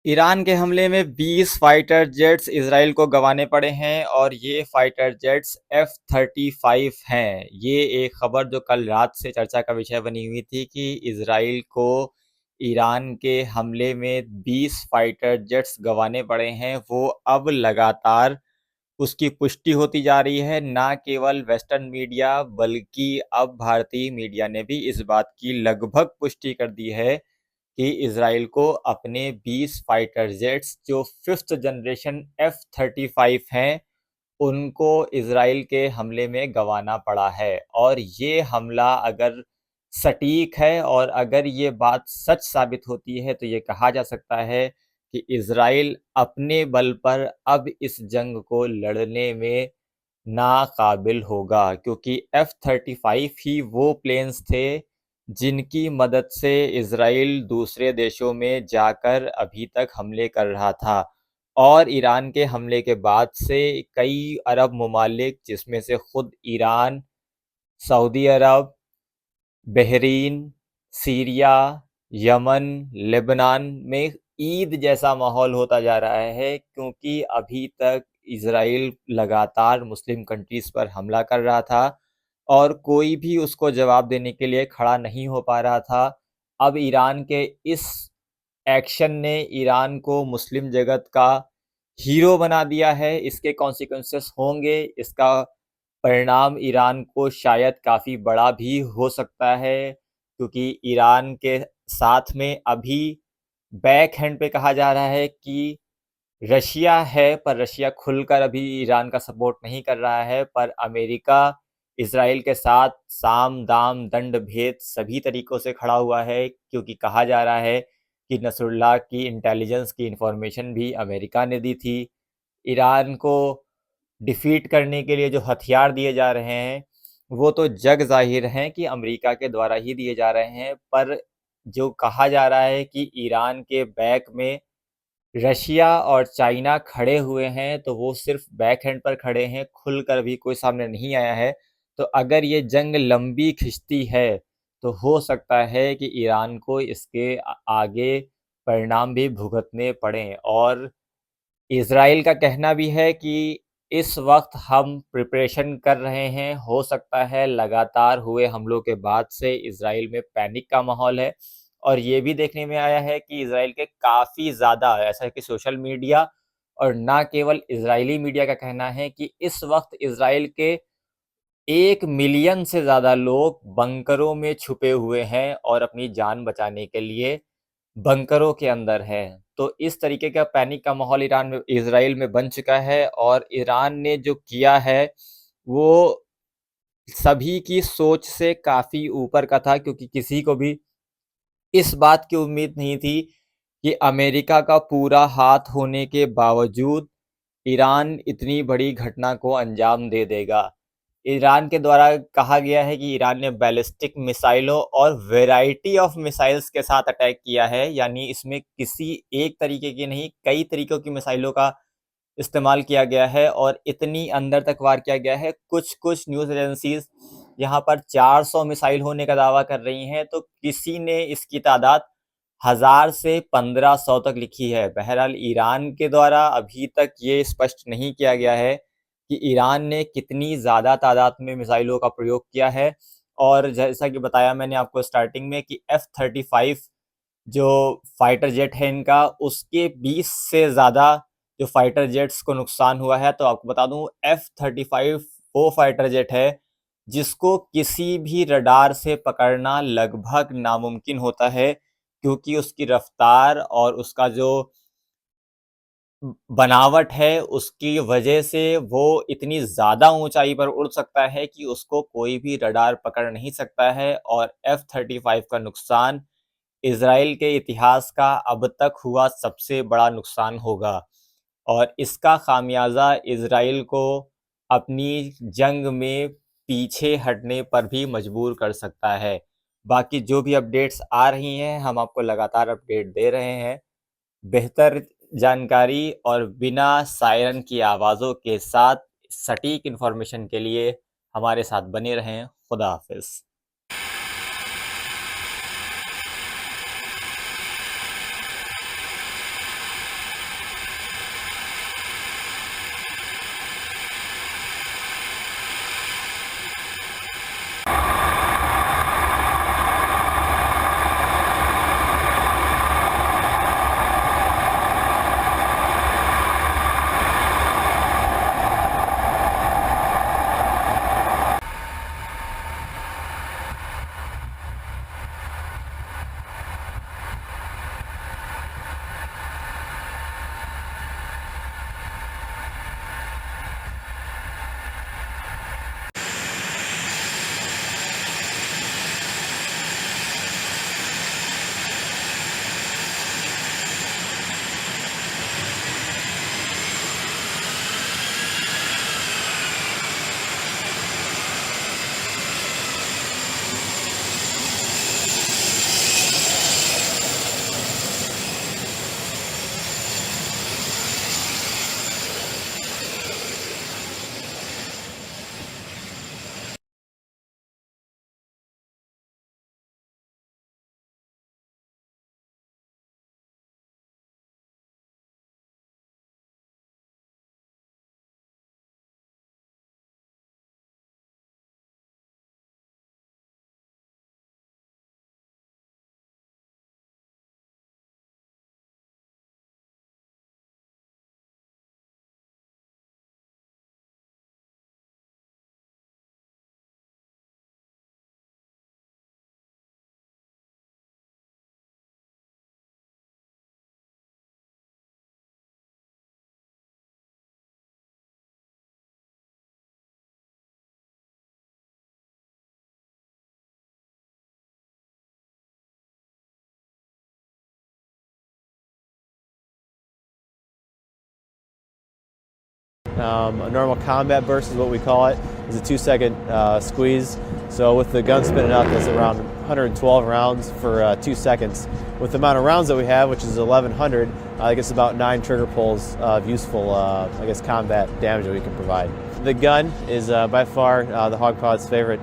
Iran के हमले में 20 फाइटर जेट्स इजराइल को गंवाने पड़े हैं और ये फाइटर जेट्स F-35 हैं। ये एक खबर जो कल रात से चर्चा का विषय बनी हुई थी कि इजराइल को ईरान के हमले में 20 फाइटर जेट्स गंवाने पड़े हैं, वो अब लगातार उसकी पुष्टि होती जा रही है। ना केवल वेस्टर्न मीडिया बल्कि अब भारतीय मीडिया ने भी इस बात की लगभग पुष्टि कर दी है कि इजराइल को अपने 20 फाइटर जेट्स जो 5th जनरेशन F-35 हैं, उनको इजराइल के हमले में गंवाना पड़ा है। और ये हमला अगर सटीक है और अगर ये बात सच साबित होती है तो ये कहा जा सकता है कि इजराइल अपने बल पर अब इस जंग को लड़ने में नाकाबिल होगा, क्योंकि F-35 ही वो प्लेन्स थे जिनकी मदद से इजराइल दूसरे देशों में जाकर अभी तक हमले कर रहा था। और ईरान के हमले के बाद से कई अरब ममालिक, जिसमें से खुद ईरान, सऊदी अरब, बहरीन, सीरिया, यमन, लेबनान में ईद जैसा माहौल होता जा रहा है, क्योंकि अभी तक इजराइल लगातार मुस्लिम कंट्रीज पर हमला कर रहा था और कोई भी उसको जवाब देने के लिए खड़ा नहीं हो पा रहा था। अब ईरान के इस एक्शन ने ईरान को मुस्लिम जगत का हीरो बना दिया है। इसके कॉन्सिक्वेंसेस होंगे, इसका परिणाम ईरान को शायद काफ़ी बड़ा भी हो सकता है, क्योंकि ईरान के साथ में अभी बैक हैंड पे कहा जा रहा है कि रशिया है, पर रशिया खुलकर अभी ईरान का सपोर्ट नहीं कर रहा है। पर अमेरिका इजराइल के साथ साम दाम दंड भेद सभी तरीकों से खड़ा हुआ है, क्योंकि कहा जा रहा है कि नसरुल्लाह की इंटेलिजेंस की इंफॉर्मेशन भी अमेरिका ने दी थी। ईरान को डिफीट करने के लिए जो हथियार दिए जा रहे हैं, वो तो जग ज़ाहिर हैं कि अमेरिका के द्वारा ही दिए जा रहे हैं, पर जो कहा जा रहा है कि ईरान के बैक में रशिया और चाइना खड़े हुए हैं, तो वो सिर्फ बैक हैंड पर खड़े हैं, खुलकर भी कोई सामने नहीं आया है। तो अगर ये जंग लंबी खिंचती है, तो हो सकता है कि ईरान को इसके आगे परिणाम भी भुगतने पड़ें। और इजराइल का कहना भी है कि इस वक्त हम प्रिपरेशन कर रहे हैं। हो सकता है लगातार हुए हमलों के बाद से इजराइल में पैनिक का माहौल है। और ये भी देखने में आया है कि इजराइल के काफ़ी ज़्यादा, ऐसा है कि सोशल मीडिया और ना केवल इजरायली मीडिया का कहना है कि इस वक्त इजराइल के 1 मिलियन से ज़्यादा लोग बंकरों में छुपे हुए हैं और अपनी जान बचाने के लिए बंकरों के अंदर हैं। तो इस तरीके का पैनिक का माहौल ईरान में, इज़राइल में बन चुका है। और ईरान ने जो किया है, वो सभी की सोच से काफ़ी ऊपर का था, क्योंकि किसी को भी इस बात की उम्मीद नहीं थी कि अमेरिका का पूरा हाथ होने के बावजूद ईरान इतनी बड़ी घटना को अंजाम दे देगा। ईरान के द्वारा कहा गया है कि ईरान ने बैलिस्टिक मिसाइलों और वैरायटी ऑफ मिसाइल्स के साथ अटैक किया है, यानी इसमें किसी एक तरीके की नहीं, कई तरीकों की मिसाइलों का इस्तेमाल किया गया है और इतनी अंदर तक वार किया गया है। कुछ-कुछ न्यूज़ एजेंसीज़ यहाँ पर 400 मिसाइल होने का दावा कर रही हैं, तो किसी ने इसकी तादाद 1000 से 1500 तक लिखी है। बहरहाल ईरान के द्वारा अभी तक ये स्पष्ट नहीं किया गया है कि ईरान ने कितनी ज़्यादा तादाद में मिसाइलों का प्रयोग किया है। और जैसा कि बताया मैंने आपको स्टार्टिंग में कि F-35 जो फाइटर जेट है इनका, उसके 20 से ज़्यादा जो फाइटर जेट्स को नुकसान हुआ है। तो आपको बता दूं, F-35 वो फाइटर जेट है जिसको किसी भी रडार से पकड़ना लगभग नामुमकिन होता है, क्योंकि उसकी रफ्तार और उसका जो बनावट है, उसकी वजह से वो इतनी ज़्यादा ऊंचाई पर उड़ सकता है कि उसको कोई भी रडार पकड़ नहीं सकता है। और F-35 का नुकसान इजराइल के इतिहास का अब तक हुआ सबसे बड़ा नुकसान होगा और इसका खामियाजा इजराइल को अपनी जंग में पीछे हटने पर भी मजबूर कर सकता है। बाकी जो भी अपडेट्स आ रही हैं, हम आपको लगातार अपडेट दे रहे हैं। बेहतर जानकारी और बिना सायरन की आवाज़ों के साथ सटीक इन्फॉर्मेशन के लिए हमारे साथ बने रहें। खुदा हाफिज़। A normal combat burst is what we call it. It's a 2-second squeeze. So with the gun spinning out, that's around 112 rounds for 2 seconds. With the amount of rounds that we have, which is 1,100, I guess about 9 trigger pulls of useful, combat damage that we can provide. The gun is by far the Hog Pod's favorite